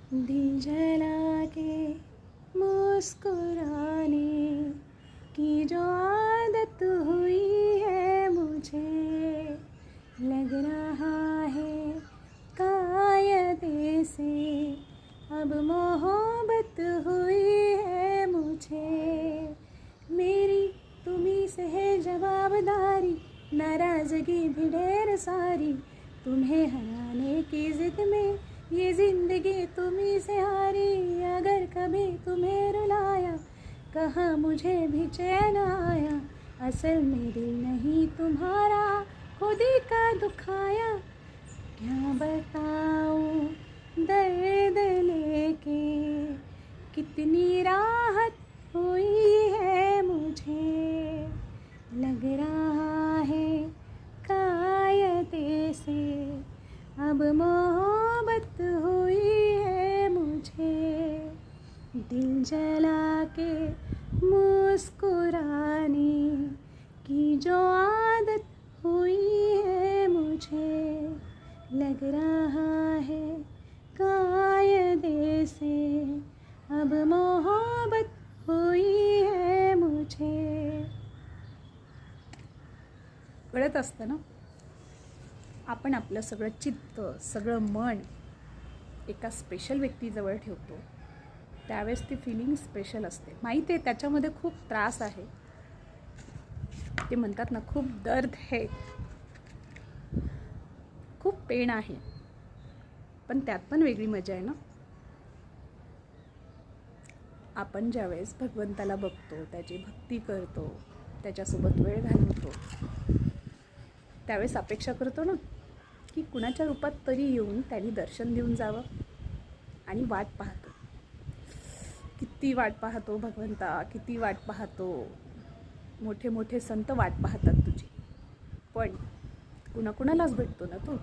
दिल जला के मुस्कुराने की जो आदत हुई है मुझे, लग रहा है कायदे से अब मोहब्बत हुई है मुझे। मेरी तुम्ही से है जवाबदारी, नाराज़गी भी ढेर सारी, तुम्हें हराने की ज़िद में ये ज़िंदगी तुम्ही से हारी। अगर कभी तुम्हें रुलाया, कहा मुझे भी चैन आया, असल में दिल नहीं तुम्हारा खुद ही का दुखाया। क्या बताऊं दर्द लेके कितनी राहत हुई है मुझे, लग रहा है कायदे से अब मोहब्बत हुई है मुझे। दिल जला के मुस्कुराने की जो आदत हुई है मुझे, लग रहा है कायदे से अब मोहब्बत हुई है मुझे। कळत असतं ना, आपण आपलं सगळं चित्त, सगळं मन एका स्पेशल व्यक्तीजवळ ठेवतो, त्यावेळेस ती फिलिंग स्पेशल असते. माहीत आहे त्याच्यामध्ये खूप त्रास आहे, ते म्हणतात ना खूप दर्द है, खूप पेन आहे, पण त्यात पण वेगळी मजा आहे ना. आपण ज्यावेळेस भगवंताला बघतो, त्याची भक्ती करतो, त्याच्यासोबत वेळ घालवतो, त्यावेळेस अपेक्षा करतो ना की कुणाच्या रूपात तरी येऊन त्यांनी दर्शन देऊन जावं, आणि वाट पाहतो, किती वाट पाहतो भगवंता, किती वाट पाहतो. मोठे मोठे संत वाट पाहतात तुझी, पण कुणाकुणालाच भेटतो ना तू.